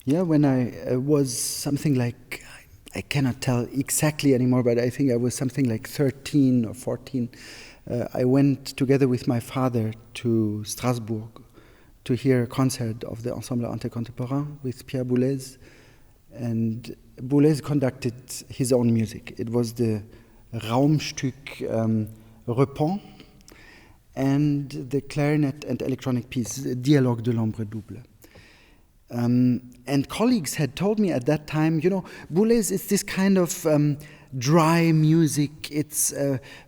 Yeah, when I was something like, I cannot tell exactly anymore, but I think I was something like 13 or 14. I went together with my father to Strasbourg to hear a concert of the Ensemble Contemporain with Pierre Boulez. And Boulez conducted his own music. It was the Raumstück Repos and the clarinet and electronic piece, Dialogue de l'ombre double. And colleagues had told me at that time, Boulez is this kind of dry music. It's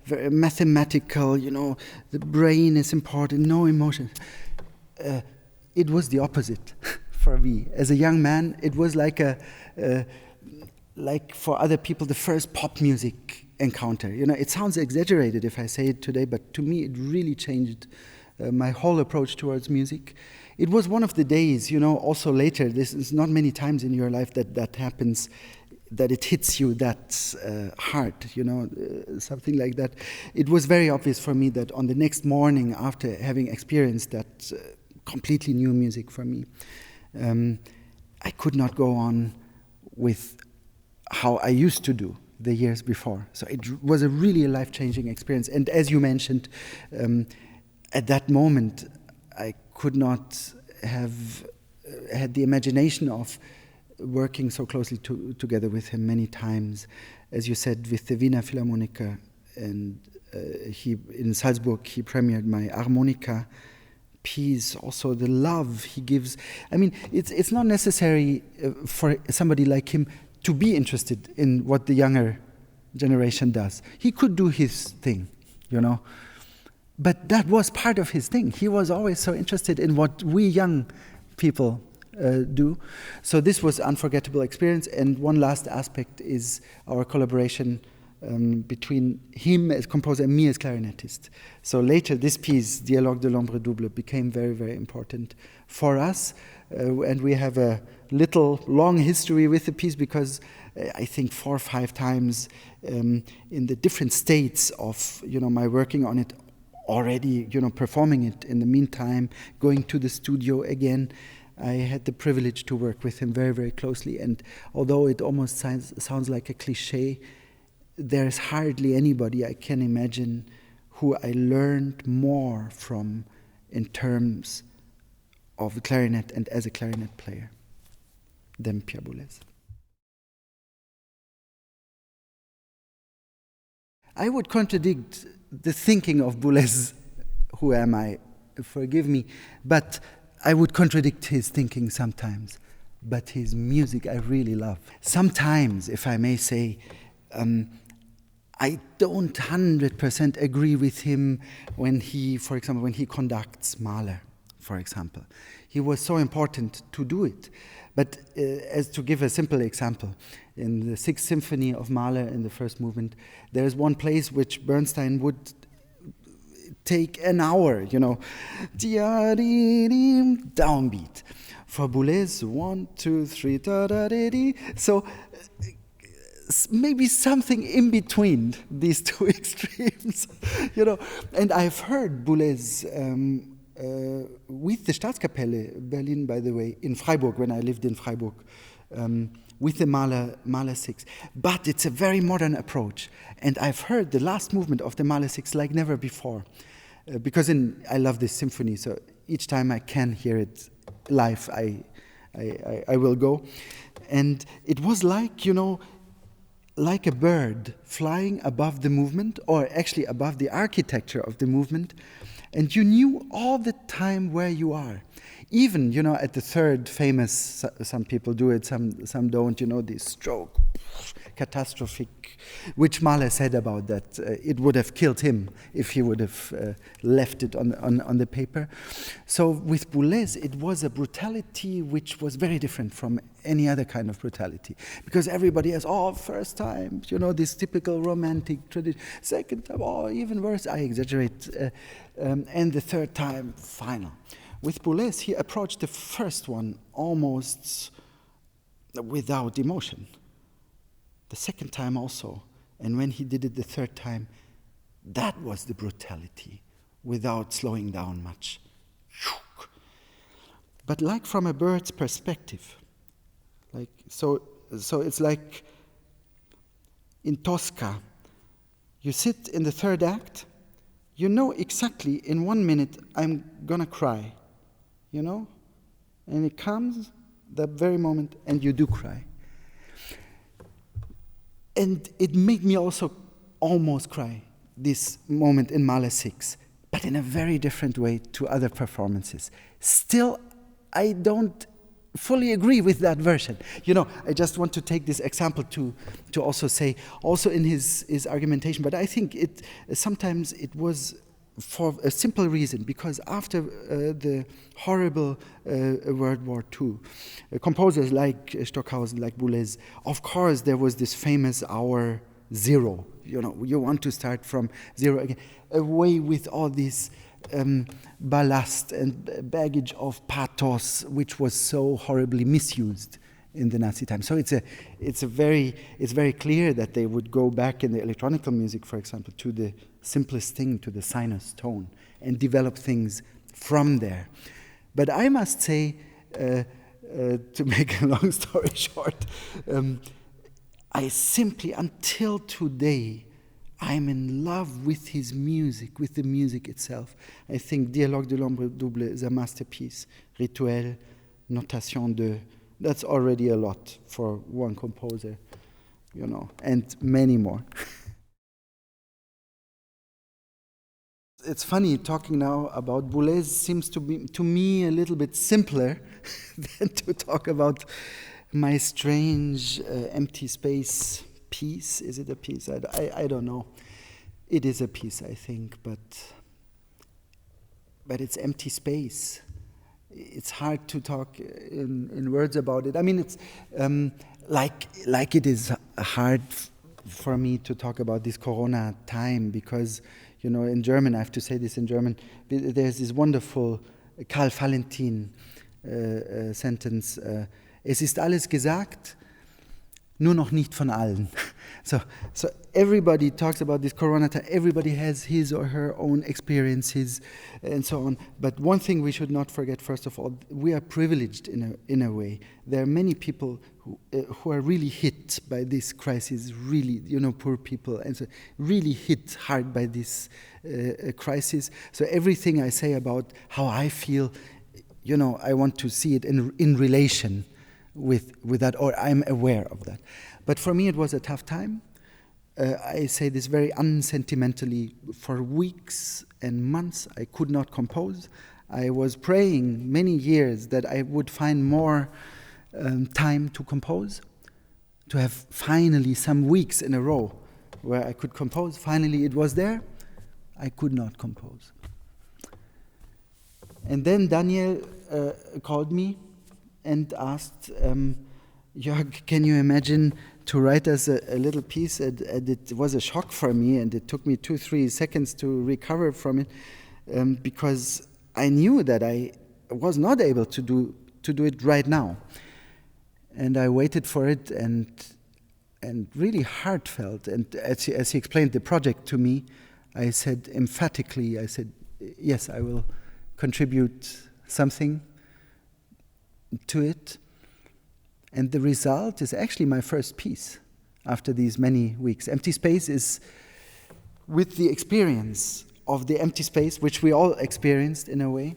very mathematical, the brain is important, no emotion. It was the opposite for me. As a young man, it was like like for other people, the first pop music encounter. It sounds exaggerated if I say it today, but to me, it really changed my whole approach towards music. It was one of the days, also later, this is not many times in your life that happens, that it hits you that hard, something like that. It was very obvious for me that on the next morning, after having experienced that completely new music for me, I could not go on with how I used to do the years before. So it was a really life-changing experience. And as you mentioned, at that moment, I could not have had the imagination of working so closely together with him many times. As you said, with the Wiener Philharmoniker, and in Salzburg, he premiered my harmonica piece, also the love he gives. I mean, it's not necessary for somebody like him to be interested in what the younger generation does. He could do his thing, But that was part of his thing. He was always so interested in what we young people do. So this was an unforgettable experience. And one last aspect is our collaboration between him as composer and me as clarinetist. So later this piece, Dialogue de l'ombre double, became very, very important for us. And we have a long history with the piece because I think 4 or 5 times in the different states of my working on it, already performing it in the meantime, going to the studio again. I had the privilege to work with him very, very closely, and although it almost sounds like a cliche, there's hardly anybody I can imagine who I learned more from in terms of the clarinet and as a clarinet player than Pierre Boulez. I would contradict the thinking of Boulez, who am I, forgive me, but I would contradict his thinking sometimes. But his music I really love. Sometimes, if I may say, I don't 100% agree with him when he conducts Mahler, for example. He was so important to do it. But as to give a simple example, in the Sixth Symphony of Mahler in the first movement, there is one place which Bernstein would take an hour, downbeat. For Boulez, 1, 2, 3, da-da-da-dee. So maybe something in between these two extremes, And I've heard Boulez with the Staatskapelle Berlin, by the way, in Freiburg, when I lived in Freiburg, with the Mahler 6. But it's a very modern approach. And I've heard the last movement of the Mahler 6 like never before. Because I love this symphony, so each time I can hear it live, I will go. And it was like, like a bird flying above the movement, or actually above the architecture of the movement, and you knew all the time where you are. Even, at the third famous, some people do it, some don't, the stroke, catastrophic, which Mahler said about that. It would have killed him if he would have left it on the paper. So with Boulez, it was a brutality which was very different from any other kind of brutality. Because everybody has, first time, this typical romantic tradition. Second time, even worse, I exaggerate. And the third time, final. With Boulez, he approached the first one almost without emotion. The second time also. And when he did it the third time, that was the brutality, without slowing down much. But like from a bird's perspective, Like so it's like in Tosca, you sit in the third act, you know exactly in 1 minute I'm gonna cry, you know? And it comes that very moment and you do cry. And it made me also almost cry, this moment in Mahler 6, but in a very different way to other performances. Still, I don't fully agree with that version. You know, I just want to take this example to also say, also in his argumentation, but I think sometimes it was for a simple reason, because after the horrible World War II, composers like Stockhausen, like Boulez, of course there was this famous hour zero. You know, you want to start from zero again, away with all this ballast and baggage of pathos, which was so horribly misused in the Nazi time. So it's very clear that they would go back in the electronic music, for example, to the simplest thing, to the sinus tone, and develop things from there. But I must say, to make a long story short, I simply, until today, I'm in love with his music, with the music itself. I think Dialogue de l'ombre double is a masterpiece. Rituel, Notation 2, that's already a lot for one composer, you know, and many more. It's funny talking now about Boulez seems to be, to me, a little bit simpler than to talk about my strange empty space piece. Is it a piece? I don't know. It is a piece, I think, but it's empty space. It's hard to talk in words about it. I mean, it's like it is hard for me to talk about this Corona time, because, you know, in German, I have to say this in German, there's this wonderful Karl Valentin sentence, es ist alles gesagt, nur noch nicht von allen. So everybody talks about this Corona time, everybody has his or her own experiences and so on. But one thing we should not forget, first of all, we are privileged in a way. There are many people who are really hit by this crisis, really, you know, poor people, and so really hit hard by this crisis. So everything I say about how I feel, you know, I want to see it in relation with that, or I'm aware of that. But for me, it was a tough time. I say this very unsentimentally. For weeks and months, I could not compose. I was praying many years that I would find more time to compose, to have finally some weeks in a row where I could compose. Finally, it was there. I could not compose. And then Daniel called me and asked, Jörg, can you imagine to write us a little piece? And it was a shock for me, and it took me 2-3 seconds to recover from it, because I knew that I was not able to do it right now. And I waited for it, and really heartfelt. And as he explained the project to me, I said emphatically, I said, yes, I will contribute something to it. And the result is actually my first piece after these many weeks. Empty Space is with the experience of the empty space, which we all experienced in a way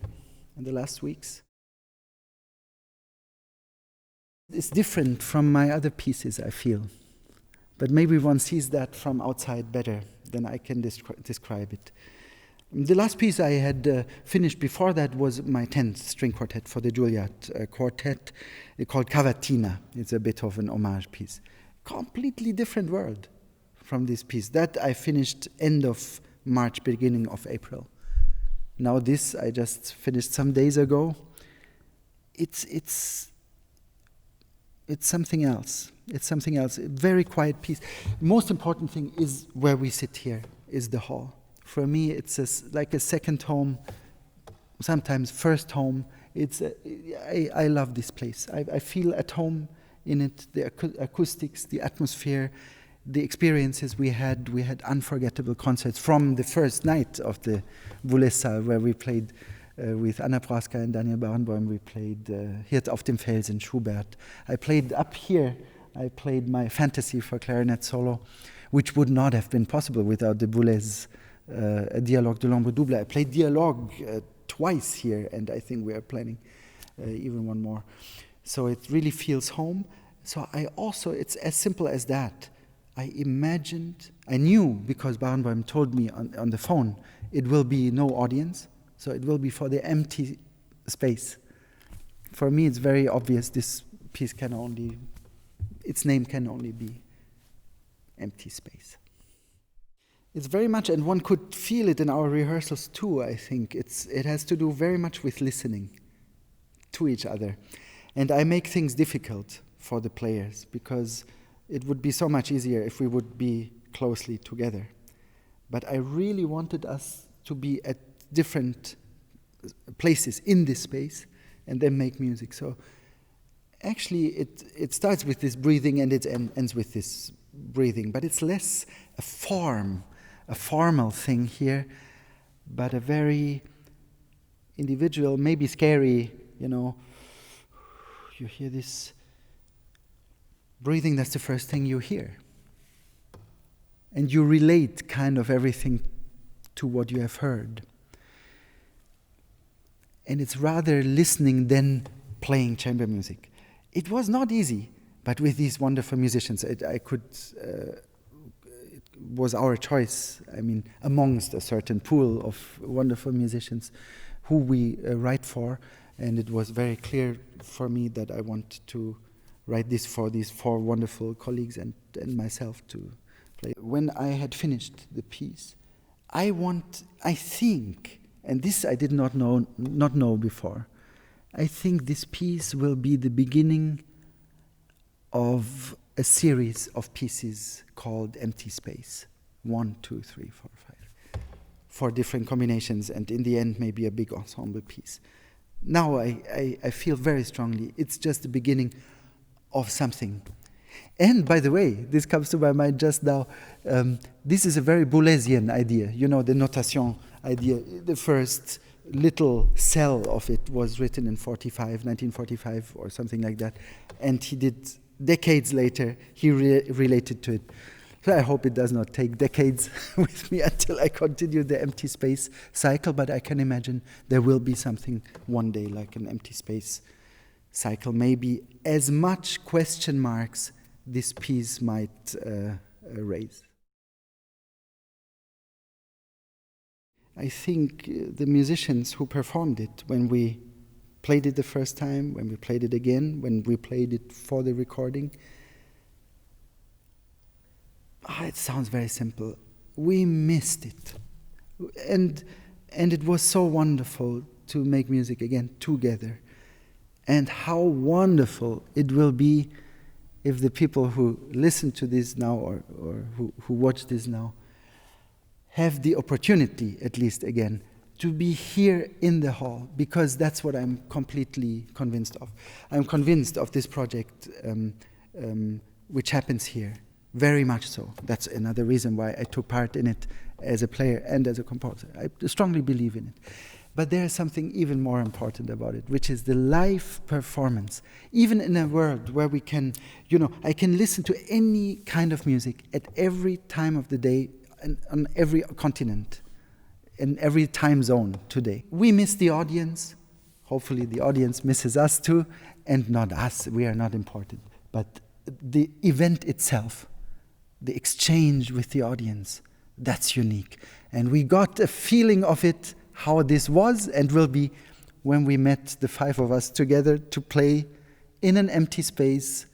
in the last weeks. It's different from my other pieces, I feel. But maybe one sees that from outside better than I can describe it. The last piece I had finished before that was my 10th string quartet for the Juilliard quartet, called Cavatina. It's a Beethoven homage piece. Completely different world from this piece. That I finished end of March, beginning of April. Now this I just finished some days ago. It's something else. It's something else. A very quiet piece. Most important thing is where we sit here, is the hall. For me, it's like a second home, sometimes first home. I love this place. I feel at home in it. The acoustics, the atmosphere, the experiences we had. We had unforgettable concerts from the first night of the Boulez Saal, where we played with Anna Praska and Daniel Barenboim, we played Hirt auf dem Felsen, Schubert. I played up here, I played my fantasy for clarinet solo, which would not have been possible without the Boulez Dialogue de l'Ombre Double. I played Dialogue twice here, and I think we are planning even one more. So it really feels home. So it's as simple as that. I knew, because Barenboim told me on the phone, it will be no audience, so it will be for the empty space. For me, it's very obvious this piece its name can only be empty space. It's very much, and one could feel it in our rehearsals too, I think. It has to do very much with listening to each other. And I make things difficult for the players, because it would be so much easier if we would be closely together. But I really wanted us to be at different places in this space and then make music. So actually it starts with this breathing and it ends with this breathing, but it's less a formal thing here, but a very individual, maybe scary, you hear this breathing, that's the first thing you hear. And you relate kind of everything to what you have heard. And it's rather listening than playing chamber music. It was not easy, but with these wonderful musicians, it was our choice, amongst a certain pool of wonderful musicians who we write for, and it was very clear for me that I want to write this for these 4 wonderful colleagues and myself to play. When I had finished the piece, I think, and this I did not know before, I think this piece will be the beginning of a series of pieces called Empty Space. 1, 2, 3, 4, 5. 4 different combinations, and in the end maybe a big ensemble piece. Now I feel very strongly it's just the beginning of something. And by the way, this comes to my mind just now, this is a very Boulezian idea, the notation idea. The first little cell of it was written in 1945 or something like that, and he did, decades later, he related to it. So I hope it does not take decades with me until I continue the empty space cycle, but I can imagine there will be something one day like an empty space cycle, maybe as much question marks this piece might raise. I think the musicians who performed it, when we played it the first time, when we played it again, when we played it for the recording, it sounds very simple. We missed it. And it was so wonderful to make music again together. And how wonderful it will be if the people who listen to this now or who watch this now have the opportunity, at least again, to be here in the hall, because that's what I'm completely convinced of. I'm convinced of this project which happens here, very much so. That's another reason why I took part in it as a player and as a composer. I strongly believe in it. But there is something even more important about it, which is the live performance. Even in a world where we can, I can listen to any kind of music at every time of the day and on every continent, in every time zone today. We miss the audience. Hopefully the audience misses us too, and not us. We are not important. But the event itself, the exchange with the audience, that's unique. And we got a feeling of it, how this was and will be, when we met the 5 of us together to play in an empty space.